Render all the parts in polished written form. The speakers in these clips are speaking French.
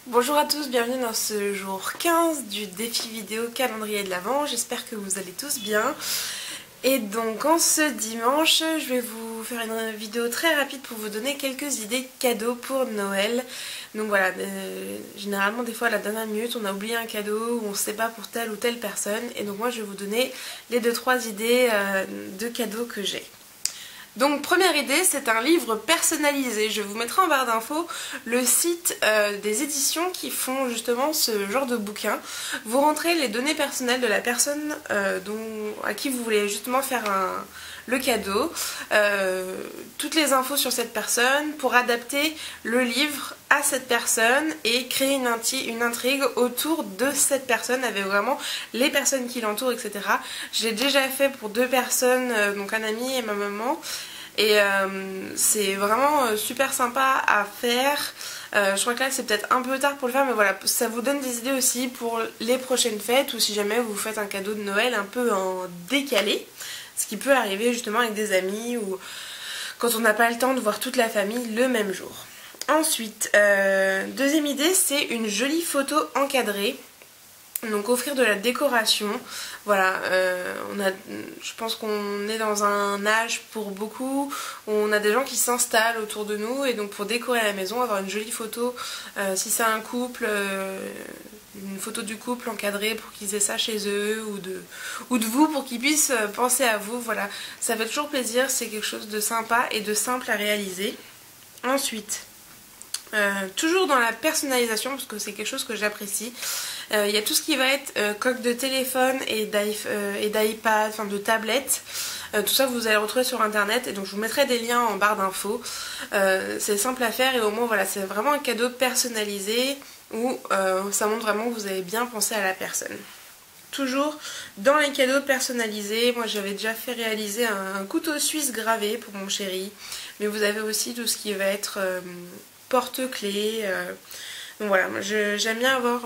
Bonjour à tous, bienvenue dans ce jour 15 du défi vidéo calendrier de l'Avent. J'espère que vous allez tous bien. Et donc en ce dimanche, je vais vous faire une vidéo très rapide pour vous donner quelques idées cadeaux pour Noël. Donc voilà, généralement des fois à la dernière minute on a oublié un cadeau ou on ne sait pas pour telle ou telle personne. Et donc moi je vais vous donner les 2-3 idées de cadeaux que j'ai. Donc première idée, c'est un livre personnalisé. Je vous mettrai en barre d'infos le site des éditions qui font justement ce genre de bouquin. Vous rentrez les données personnelles de la personne à qui vous voulez justement faire le cadeau, toutes les infos sur cette personne pour adapter le livre à cette personne et créer une intrigue autour de cette personne avec vraiment les personnes qui l'entourent, etc. Je l'ai déjà fait pour 2 personnes, donc un ami et ma maman. Et c'est vraiment super sympa à faire. Je crois que là c'est peut-être un peu tard pour le faire, mais voilà, ça vous donne des idées aussi pour les prochaines fêtes ou si jamais vous faites un cadeau de Noël un peu en décalé, ce qui peut arriver justement avec des amis ou quand on n'a pas le temps de voir toute la famille le même jour. Ensuite, deuxième idée, c'est une jolie photo encadrée. Donc offrir de la décoration, voilà, je pense qu'on est dans un âge pour beaucoup où on a des gens qui s'installent autour de nous et donc pour décorer la maison, avoir une jolie photo, si c'est un couple, une photo du couple encadrée pour qu'ils aient ça chez eux ou de vous pour qu'ils puissent penser à vous, voilà, ça fait toujours plaisir, c'est quelque chose de sympa et de simple à réaliser. Ensuite, toujours dans la personnalisation parce que c'est quelque chose que j'apprécie. Il y a tout ce qui va être coque de téléphone et d'iPad, enfin de tablette. Tout ça vous allez retrouver sur internet et donc je vous mettrai des liens en barre d'infos. C'est simple à faire et au moins voilà, c'est vraiment un cadeau personnalisé où ça montre vraiment que vous avez bien pensé à la personne. Toujours dans les cadeaux personnalisés, moi j'avais déjà fait réaliser un couteau suisse gravé pour mon chéri, mais vous avez aussi tout ce qui va être porte-clés. Donc voilà, j'aime bien avoir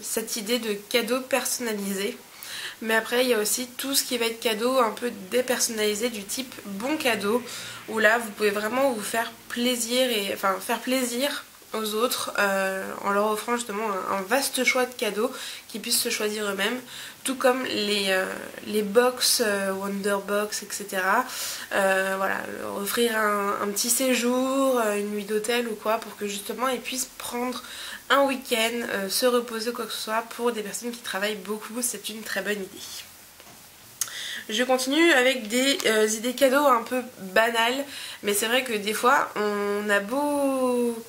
cette idée de cadeau personnalisé. Mais après il y a aussi tout ce qui va être cadeau un peu dépersonnalisé du type bon cadeau, où là vous pouvez vraiment vous faire plaisir faire plaisir aux autres en leur offrant justement un vaste choix de cadeaux qu'ils puissent se choisir eux-mêmes, tout comme les box, Wonder Box, etc. Voilà, leur offrir un petit séjour, une nuit d'hôtel ou quoi, pour que justement ils puissent prendre un week-end, se reposer quoi que ce soit. Pour des personnes qui travaillent beaucoup, c'est une très bonne idée. Je continue avec des idées cadeaux un peu banales, mais c'est vrai que des fois on a beau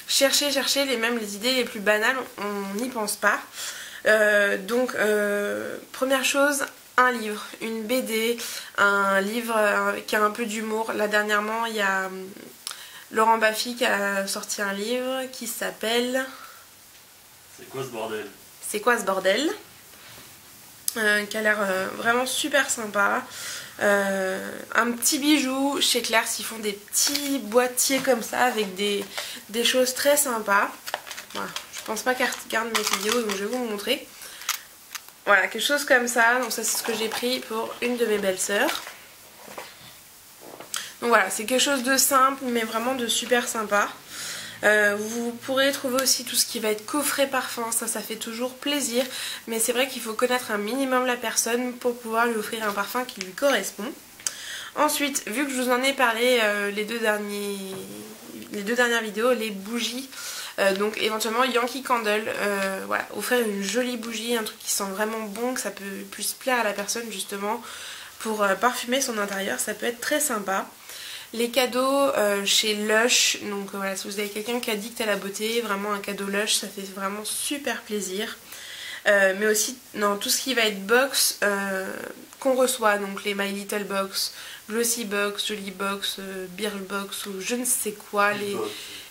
chercher les idées les plus banales, on n'y pense pas. Donc première chose, un livre, une BD, un livre qui a un peu d'humour. Là dernièrement il y a Laurent Baffy qui a sorti un livre qui s'appelle C'est quoi ce bordel? C'est quoi ce bordel, qui a l'air vraiment super sympa. Un petit bijou chez Claire, s'ils font des petits boîtiers comme ça avec des choses très sympas. Voilà, je pense pas qu'elle regarde mes vidéos donc je vais vous montrer. Voilà, quelque chose comme ça. Donc ça c'est ce que j'ai pris pour une de mes belles sœurs. Donc voilà, c'est quelque chose de simple mais vraiment de super sympa. Vous pourrez trouver aussi tout ce qui va être coffret parfum, ça fait toujours plaisir, mais c'est vrai qu'il faut connaître un minimum la personne pour pouvoir lui offrir un parfum qui lui correspond. Ensuite, vu que je vous en ai parlé les deux dernières vidéos, les bougies, donc éventuellement Yankee Candle, voilà, offrir une jolie bougie, un truc qui sent vraiment bon, que ça puisse plaire à la personne justement pour parfumer son intérieur, ça peut être très sympa. Les cadeaux chez Lush, donc voilà, si vous avez quelqu'un qui addict à la beauté, vraiment un cadeau Lush, ça fait vraiment super plaisir. Mais aussi dans tout ce qui va être box qu'on reçoit, donc les My Little Box, Glossy Box, Jolie Box, Birl Box ou je ne sais quoi,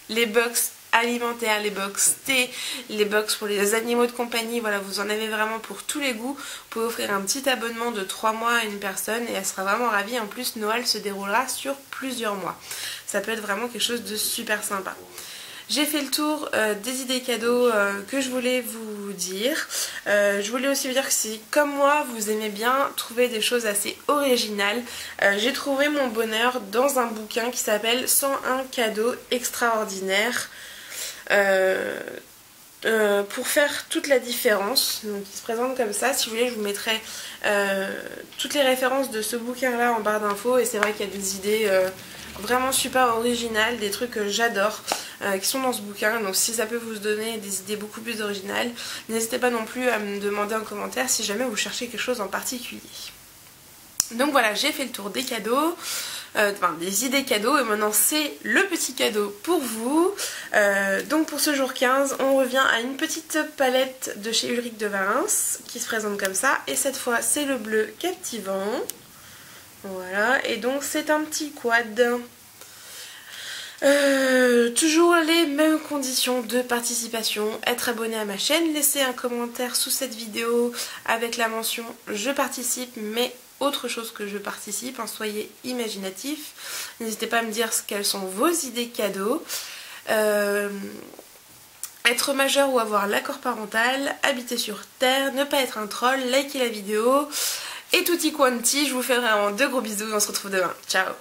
les box alimentaires, les box thé, les box pour les animaux de compagnie, voilà, vous en avez vraiment pour tous les goûts. Vous pouvez offrir un petit abonnement de 3 mois à une personne et elle sera vraiment ravie. En plus Noël se déroulera sur plusieurs mois, ça peut être vraiment quelque chose de super sympa. J'ai fait le tour des idées cadeaux que je voulais vous dire. Je voulais aussi vous dire que si, comme moi, vous aimez bien trouver des choses assez originales, j'ai trouvé mon bonheur dans un bouquin qui s'appelle 101 cadeaux extraordinaires. pour faire toute la différence. Donc il se présente comme ça. Si vous voulez, je vous mettrai toutes les références de ce bouquin là en barre d'infos, et c'est vrai qu'il y a des idées vraiment super originales, des trucs que j'adore qui sont dans ce bouquin. Donc si ça peut vous donner des idées beaucoup plus originales, n'hésitez pas non plus à me demander en commentaire si jamais vous cherchez quelque chose en particulier. Donc voilà, j'ai fait le tour des cadeaux, des idées cadeaux, et maintenant c'est le petit cadeau pour vous. Donc pour ce jour 15, on revient à une petite palette de chez Ulrich de Warens qui se présente comme ça, et cette fois c'est le bleu captivant. Voilà, et donc c'est un petit quad. Toujours les mêmes conditions de participation: être abonné à ma chaîne, laisser un commentaire sous cette vidéo avec la mention je participe, mais autre chose que je participe, hein, soyez imaginatifs. N'hésitez pas à me dire quelles sont vos idées cadeaux. Être majeur ou avoir l'accord parental, habiter sur Terre, ne pas être un troll, liker la vidéo et tutti quanti. Je vous fais vraiment de gros bisous, on se retrouve demain. Ciao.